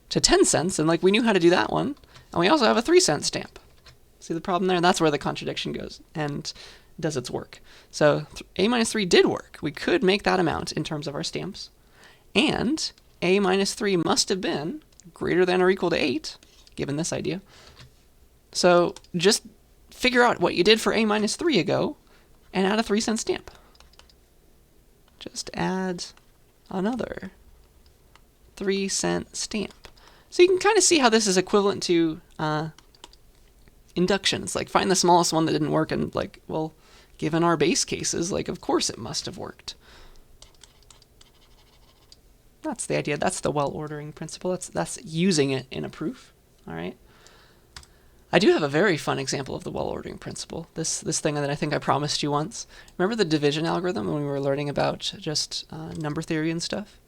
to 10 cents, and like we knew how to do that one. And we also have a 3-cent stamp. See the problem there? That's where the contradiction goes and does its work. So A minus 3 did work. We could make that amount in terms of our stamps. And A minus 3 must have been greater than or equal to 8, given this idea. So just figure out what you did for A minus 3 ago and add a 3-cent stamp. Just add another 3-cent stamp. So you can kind of see how this is equivalent to induction. It's like find the smallest one that didn't work and like, well, given our base cases, like of course it must have worked. That's the idea. That's the well ordering principle. That's using it in a proof. All right. I do have a very fun example of the well ordering principle. This thing that I think I promised you once. Remember the division algorithm when we were learning about just number theory and stuff?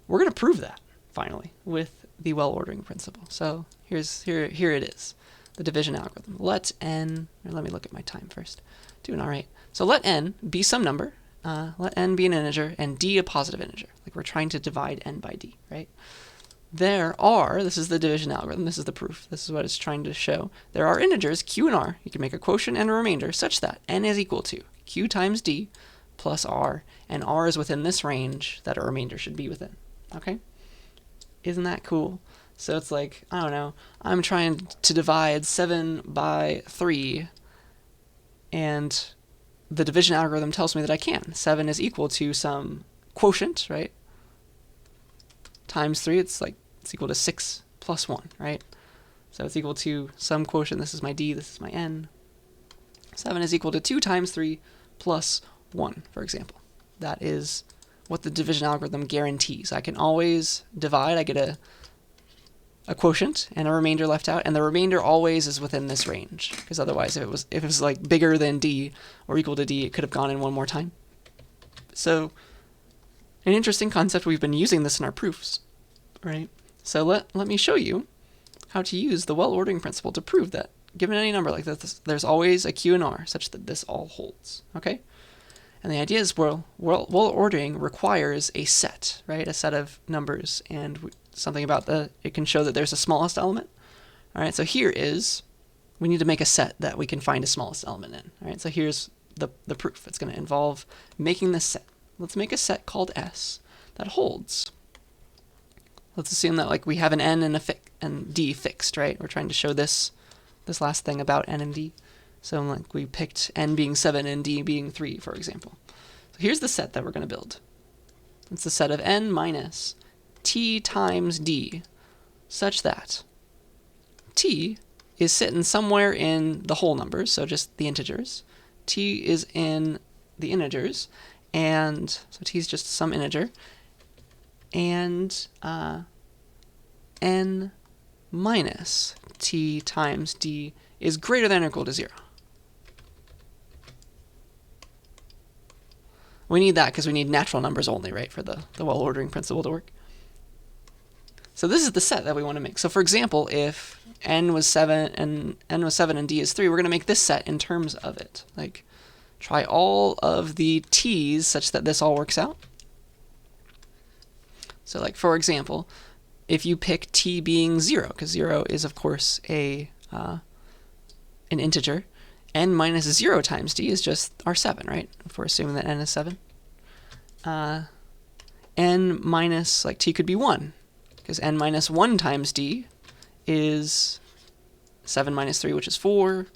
We're going to prove that finally with the well ordering principle. So here it is. The division algorithm. Let n, or let me look at my time first. Doing all right. So let n be some number. Let n be an integer and d a positive integer. Like we're trying to divide n by d, right? There are, this is the division algorithm, this is the proof, this is what it's trying to show. There are integers, q and r. You can make a quotient and a remainder such that n is equal to q times d plus r, and r is within this range that a remainder should be within. Okay? Isn't that cool? So it's like, I don't know, I'm trying to divide 7 by 3, and the division algorithm tells me that I can. 7 is equal to some quotient, right? Times 3, it's equal to 6 plus 1, right? So it's equal to some quotient. This is my d, this is my n. 7 is equal to 2 times 3 plus 1, for example. That is what the division algorithm guarantees. I can always divide. I get a quotient and a remainder left out, and the remainder always is within this range, because otherwise if it was like bigger than d or equal to d, it could have gone in one more time. So an interesting concept. We've been using this in our proofs, right? So let me show you how to use the well ordering principle to prove that given any number like this, there's always a q and r such that this all holds, okay? And the idea is well ordering requires a set, right? A set of numbers, and something about it can show that there's a smallest element. All right, so here is, we need to make a set that we can find a smallest element in. All right, so here's the proof. It's going to involve making this set. Let's make a set called S that holds. Let's assume that like we have an n and d fixed, right? We're trying to show this last thing about n and d. So like we picked n being 7 and d being 3, for example. So here's the set that we're going to build. It's the set of n minus t times d, such that t is sitting somewhere in the whole numbers, so just the integers. T is in the integers, and so t is just some integer, and n minus t times d is greater than or equal to 0. We need that because we need natural numbers only, right, for the well ordering principle to work. So this is the set that we want to make. So for example, if n was 7 and d is 3, we're going to make this set in terms of it. Like try all of the t's such that this all works out. So like for example, if you pick t being 0, because 0 is, of course, an integer, n minus 0 times d is just our 7, right? If we're assuming that n is 7. N minus, like, t could be 1, because n minus 1 times d is 7 minus 3, which is 4.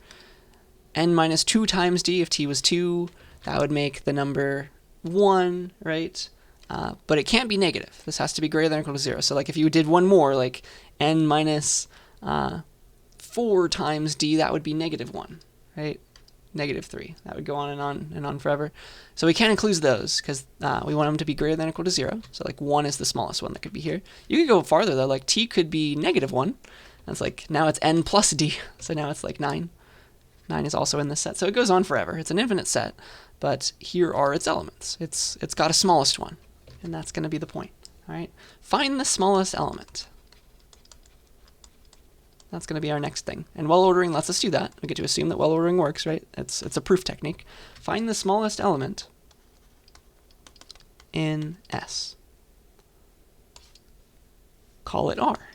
N minus 2 times d, if t was 2, that would make the number 1, right? But it can't be negative. This has to be greater than or equal to 0. So like if you did one more, like n minus 4 times d, that would be negative 1, right? Negative 3. That would go on and on forever. So we can't include those because we want them to be greater than or equal to 0. So like 1 is the smallest one that could be here. You could go farther though, like t could be negative 1. That's like, now it's n plus d. So now it's like 9. 9 is also in this set. So it goes on forever. It's an infinite set, but here are its elements. It's got a smallest one, and that's going to be the point. All right, find the smallest element. That's going to be our next thing. And well ordering lets us do that. We get to assume that well ordering works, right? It's a proof technique. Find the smallest element in S. Call it R,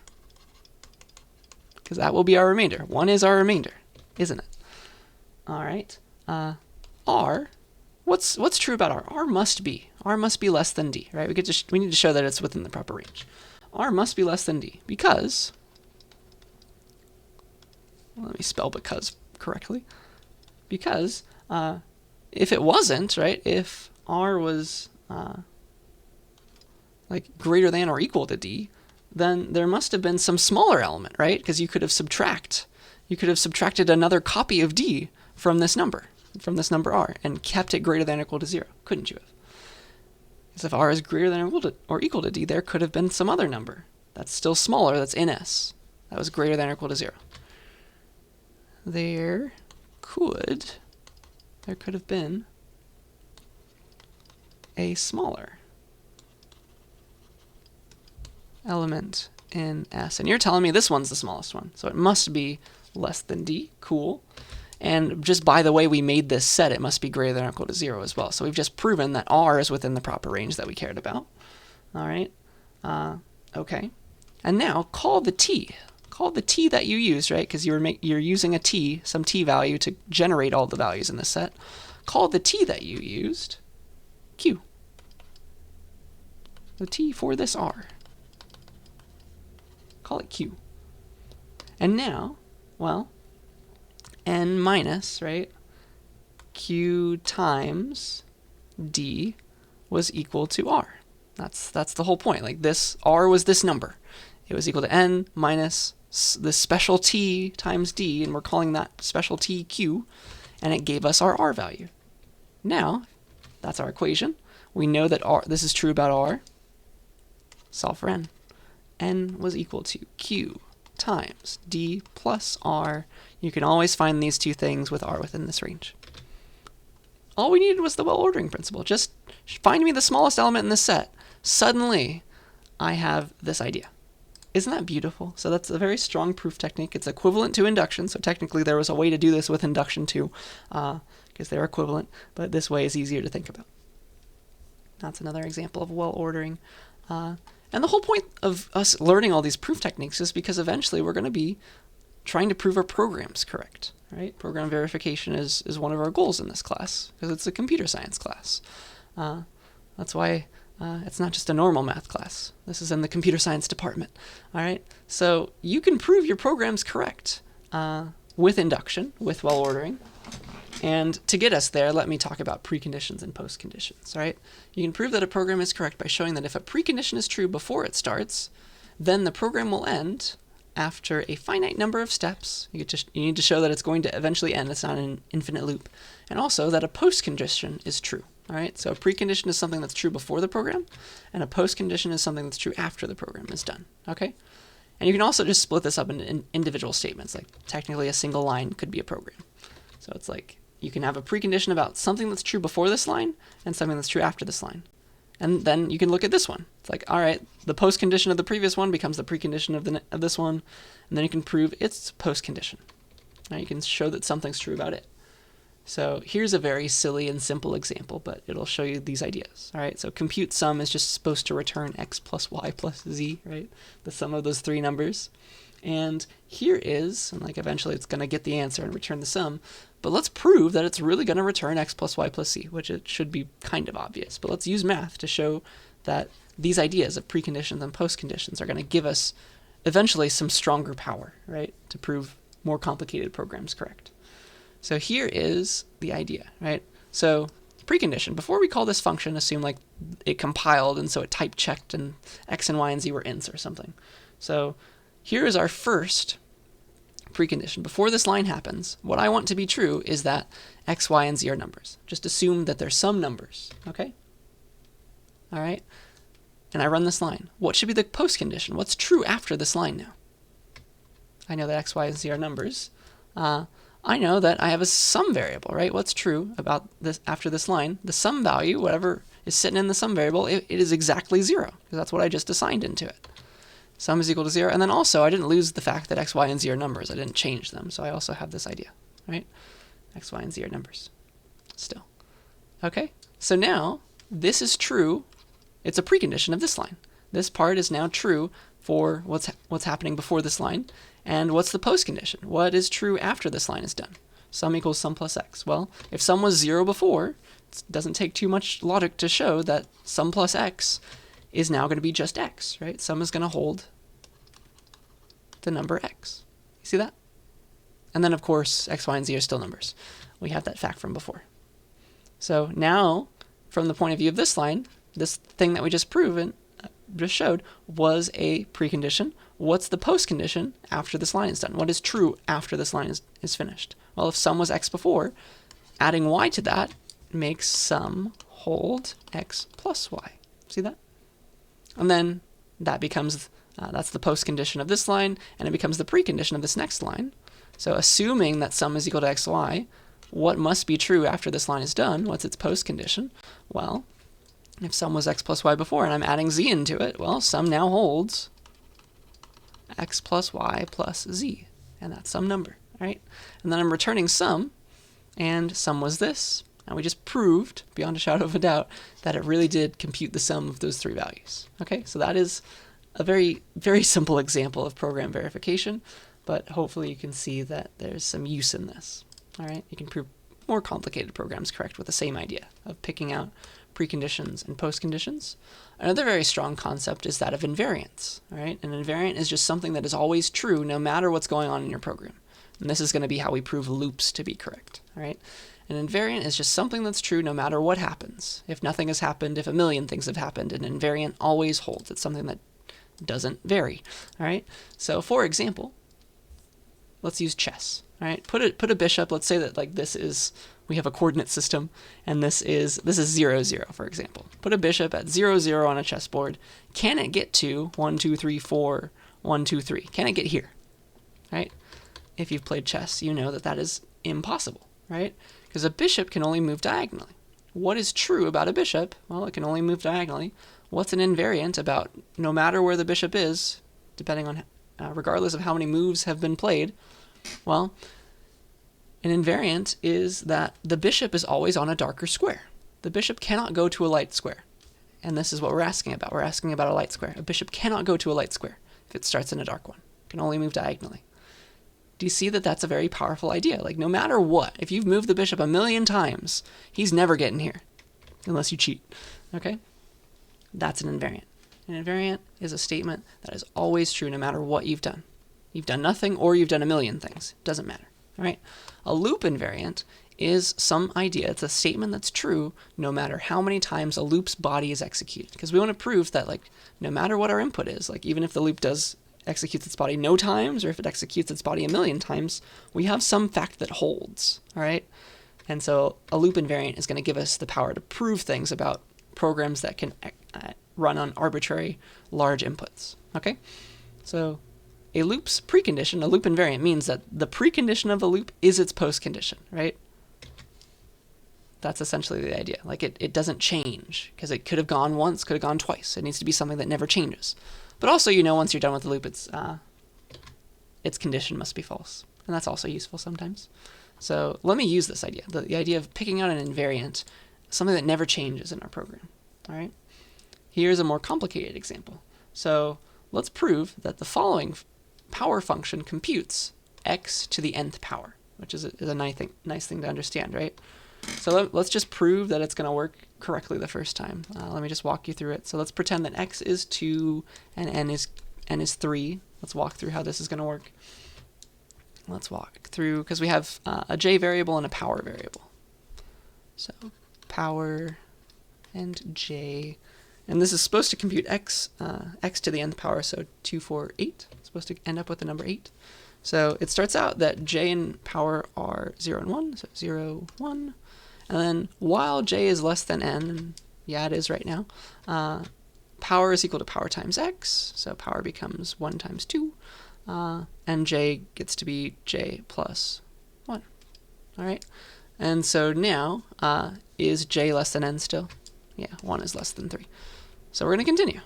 because that will be our remainder. 1 is our remainder, isn't it? All right. R. What's true about R? R must be less than D, right? We need to show that it's within the proper range. R must be less than D because, let me spell because correctly. Because if it wasn't, right? If R was like greater than or equal to D, then there must have been some smaller element, right? Because you could have subtracted another copy of D from this number R, and kept it greater than or equal to 0, couldn't you have? Because if R is greater than or equal to D, there could have been some other number that's still smaller, that's in S, that was greater than or equal to 0. There could have been a smaller element in S. And you're telling me this one's the smallest one, so it must be less than D. Cool. And just by the way we made this set, it must be greater than or equal to 0 as well. So we've just proven that R is within the proper range that we cared about. All right. Okay. And now call the t. Call the t that you used, right? Because you're using some t value to generate all the values in this set. Call the t that you used Q. The t for this R. Call it Q. And now, well, n minus, right, Q times D was equal to R. That's the whole point. Like this, R was this number. It was equal to n minus the special t times D, and we're calling that special t Q, and it gave us our R value. Now, that's our equation. We know that this is true about R. Solve for n. N was equal to Q times D plus R. You can always find these two things with R within this range. All we needed was the well ordering principle. Just find me the smallest element in this set. Suddenly, I have this idea. Isn't that beautiful? So that's a very strong proof technique. It's equivalent to induction. So technically there was a way to do this with induction too, because they're equivalent, but this way is easier to think about. That's another example of well ordering. And the whole point of us learning all these proof techniques is because eventually we're going to be trying to prove our programs correct, right? Program verification is one of our goals in this class because it's a computer science class. That's why it's not just a normal math class. This is in the computer science department, all right? So you can prove your programs correct with induction, with well ordering. And to get us there, let me talk about preconditions and postconditions, right? You can prove that a program is correct by showing that if a precondition is true before it starts, then the program will end after a finite number of steps. You need to show that it's going to eventually end. It's not an infinite loop. And also that a postcondition is true, all right? So a precondition is something that's true before the program, and a postcondition is something that's true after the program is done, okay? And you can also just split this up into individual statements. Like technically a single line could be a program. So it's like, you can have a precondition about something that's true before this line and something that's true after this line. And then you can look at this one. It's like, all right, the postcondition of the previous one becomes the precondition of this one, and then you can prove its postcondition. Now you can show that something's true about it. So here's a very silly and simple example, but it'll show you these ideas. All right, so compute sum is just supposed to return x plus y plus z, right? The sum of those three numbers. And here is, and like eventually it's going to get the answer and return the sum, but let's prove that it's really going to return x plus y plus z, which it should be kind of obvious. But let's use math to show that these ideas of preconditions and postconditions are going to give us eventually some stronger power, right, to prove more complicated programs correct. So here is the idea, right? So precondition, before we call this function, assume like it compiled and so it type checked and x and y and z were ints or something. So here is our first precondition. Before this line happens, what I want to be true is that x, y, and z are numbers. Just assume that they're some numbers, okay? All right? And I run this line. What should be the postcondition? What's true after this line now? I know that x, y, and z are numbers. I know that I have a sum variable, right? What's true about this after this line? The sum value, whatever is sitting in the sum variable, it is exactly 0, because that's what I just assigned into it. Sum is equal to 0. And then also, I didn't lose the fact that x, y, and z are numbers. I didn't change them. So I also have this idea, right? X, y, and z are numbers still. Okay? So now, this is true. It's a precondition of this line. This part is now true for what's happening before this line. And what's the postcondition? What is true after this line is done? Sum equals sum plus x. Well, if sum was 0 before, it doesn't take too much logic to show that sum plus x is now going to be just x, right? Sum is going to hold the number x. You see that? And then, of course, x, y, and z are still numbers. We have that fact from before. So now, from the point of view of this line, this thing that we just showed was a precondition. What's the postcondition after this line is done? What is true after this line is finished? Well, if sum was x before, adding y to that makes sum hold x plus y. See that? And then that becomes, that's the postcondition of this line, and it becomes the precondition of this next line. So assuming that sum is equal to xy, what must be true after this line is done? What's its postcondition? Well, if sum was x plus y before and I'm adding z into it, well, sum now holds x plus y plus z, and that's some number, right? And then I'm returning sum, and sum was this, and we just proved, beyond a shadow of a doubt, that it really did compute the sum of those three values. Okay, so that is a very, very simple example of program verification, but hopefully you can see that there's some use in this. All right, you can prove more complicated programs correct with the same idea of picking out preconditions and postconditions. Another very strong concept is that of invariance. All right, an invariant is just something that is always true no matter what's going on in your program. And this is going to be how we prove loops to be correct. All right, an invariant is just something that's true no matter what happens. If nothing has happened, if a million things have happened, an invariant always holds. It's something that doesn't vary. All right, so for example, let's use chess. All right, put a bishop. Let's say that like this is, we have a coordinate system, and this is 0, 0, for example. Put a bishop at 0, 0 on a chessboard. Can it get to 1, 2, 3, 4, 1, 2, 3? Can it get here? Right? If you've played chess, you know that that is impossible, right? Because a bishop can only move diagonally. What is true about a bishop? Well, it can only move diagonally. What's an invariant about no matter where the bishop is, depending on, regardless of how many moves have been played? Well, an invariant is that the bishop is always on a darker square. The bishop cannot go to a light square. And this is what we're asking about. We're asking about a light square. A bishop cannot go to a light square if it starts in a dark one. It can only move diagonally. Do you see that that's a very powerful idea? Like, no matter what, if you've moved the bishop 1,000,000 times, he's never getting here, unless you cheat, okay? That's an invariant. An invariant is a statement that is always true no matter what you've done. You've done nothing or you've done 1,000,000 things. It doesn't matter, all right? A loop invariant is some idea. It's a statement that's true no matter how many times a loop's body is executed. Because we want to prove that, like, no matter what our input is, like even if the loop executes its body no times, or if it executes its body 1,000,000 times, we have some fact that holds, all right? And so a loop invariant is going to give us the power to prove things about programs that can run on arbitrary large inputs, okay? So a loop's precondition, a loop invariant, means that the precondition of the loop is its postcondition, right? That's essentially the idea. Like it doesn't change, because it could have gone once, could have gone twice. It needs to be something that never changes. But also, you know, once you're done with the loop, its condition must be false. And that's also useful sometimes. So let me use this idea, the idea of picking out an invariant, something that never changes in our program. All right. Here's a more complicated example. So let's prove that the following power function computes x to the nth power, which is a nice thing to understand, right? So let's just prove that it's going to work correctly the first time. Let me just walk you through it. So let's pretend that x is 2 and n is 3. Let's walk through how this is going to work. Let's walk through, because we have a j variable and a power variable. So power and j, and this is supposed to compute x to the nth power, so 2, 4, 8. It's supposed to end up with the number 8. So it starts out that j and power are 0 and 1, so 0, 1. And then while j is less than n, and yeah, it is right now, power is equal to power times x, so power becomes 1 times 2, and j gets to be j plus 1. All right? And so now, is j less than n still? Yeah, 1 is less than 3. So we're going to continue.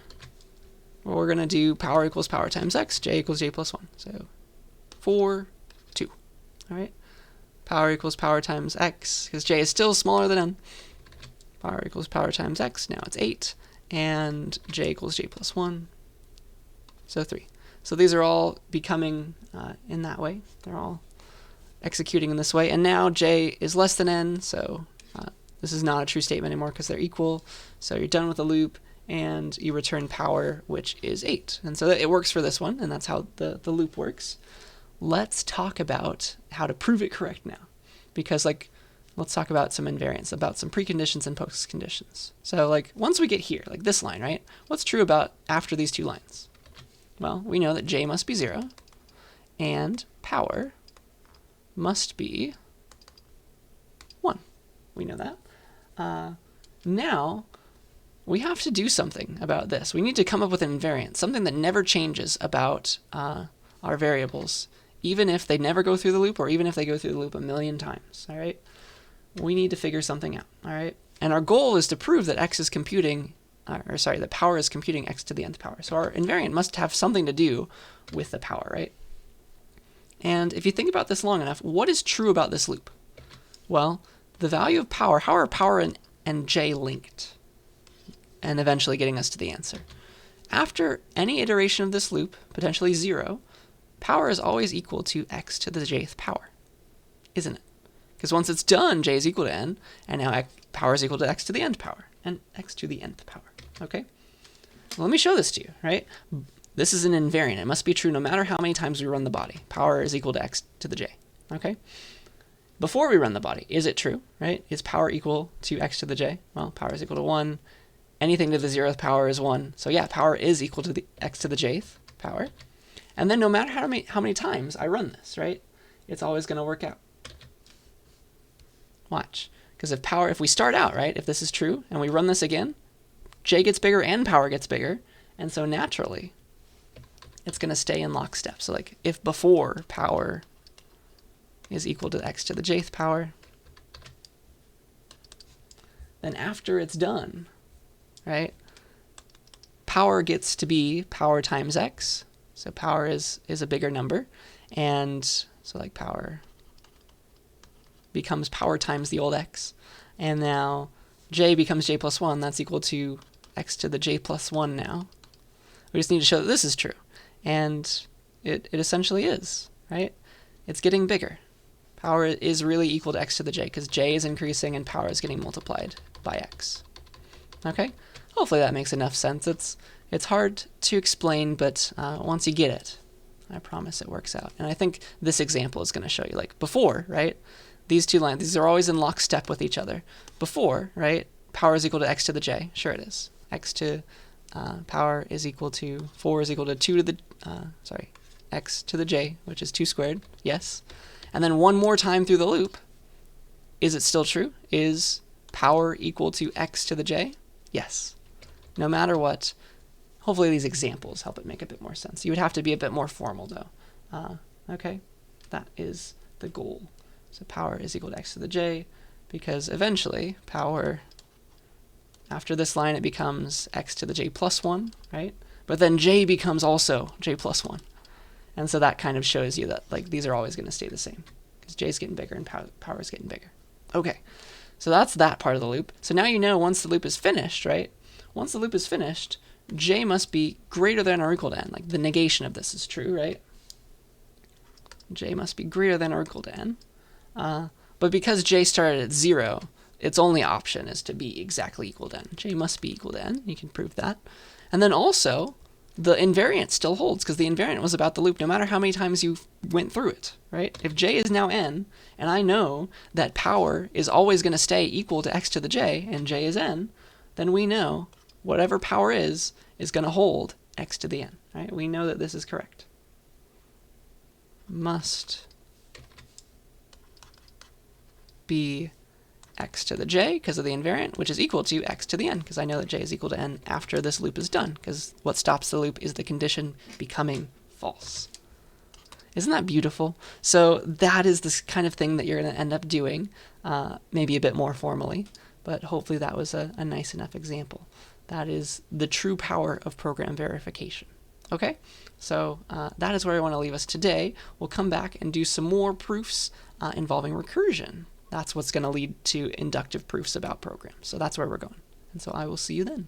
Well, we're going to do power equals power times x, j equals j plus 1. So 4, 2. All right? Power equals power times x, because j is still smaller than n. Power equals power times x, now it's 8. And j equals j plus 1, so 3. So these are all becoming in that way. They're all executing in this way. And now j is less than n, so this is not a true statement anymore because they're equal. So you're done with the loop, and you return power, which is 8. And so it works for this one, and that's how the loop works. Let's talk about how to prove it correct now. Because, let's talk about some invariants, about some preconditions and postconditions. So, once we get here, this line, right? What's true about after these two lines? Well, we know that j must be 0, and power must be 1. We know that. Now, we have to do something about this. We need to come up with an invariant, something that never changes about our variables, even if they never go through the loop, or even if they go through the loop a million times, all right? We need to figure something out, all right? And our goal is to prove that x is computing, that power is computing x to the nth power. So our invariant must have something to do with the power, right? And if you think about this long enough, what is true about this loop? Well, the value of power, how are power and j linked? And eventually getting us to the answer. After any iteration of this loop, potentially 0, power is always equal to x to the jth power, isn't it? Because once it's done, j is equal to n, and now power is equal to x to the nth power, and x to the nth power, okay? Well, let me show this to you, right? This is an invariant. It must be true no matter how many times we run the body. Power is equal to x to the j, okay? Before we run the body, is it true, right? Is power equal to x to the j? Well, power is equal to 1. Anything to the 0th power is 1. So yeah, power is equal to the x to the jth power. And then no matter how many times I run this, right, it's always going to work out. Watch. Because if we start out, right, if this is true, and we run this again, j gets bigger and power gets bigger. And so naturally, it's going to stay in lockstep. So if before power is equal to x to the jth power, then after it's done, right, power gets to be power times x. So power is a bigger number. And so power becomes power times the old x. And now j becomes j plus 1. That's equal to x to the j plus 1 now. We just need to show that this is true. And it essentially is, right? It's getting bigger. Power is really equal to x to the j because j is increasing and power is getting multiplied by x. Okay? Hopefully that makes enough sense. It's hard to explain, but once you get it, I promise it works out. And I think this example is going to show you, before, right? These two lines, these are always in lockstep with each other. Before, right, power is equal to x to the j. Sure it is. X to power is equal to 4 is equal to 2 to the, x to the j, which is 2 squared. Yes. And then one more time through the loop, is it still true? Is power equal to x to the j? Yes. No matter what. Hopefully these examples help it make a bit more sense. You would have to be a bit more formal, though. Okay, that is the goal. So power is equal to x to the j, because eventually power, after this line, it becomes x to the j plus 1, right? But then j becomes also j plus 1. And so that kind of shows you that these are always going to stay the same, because j is getting bigger and power is getting bigger. Okay, so that's that part of the loop. So now you know once the loop is finished, right? Once the loop is finished, j must be greater than or equal to n. Like the negation of this is true, right? J must be greater than or equal to n. But because j started at 0, its only option is to be exactly equal to n. J must be equal to n. You can prove that. And then also, the invariant still holds, because the invariant was about the loop no matter how many times you went through it, right? If j is now n, and I know that power is always going to stay equal to x to the j, and j is n, then we know whatever power is going to hold x to the n, right? We know that this is correct. Must be x to the j because of the invariant, which is equal to x to the n, because I know that j is equal to n after this loop is done, because what stops the loop is the condition becoming false. Isn't that beautiful? So that is this kind of thing that you're going to end up doing, maybe a bit more formally, but hopefully that was a nice enough example. That is the true power of program verification. Okay, so that is where I want to leave us today. We'll come back and do some more proofs involving recursion. That's what's going to lead to inductive proofs about programs. So that's where we're going. And so I will see you then.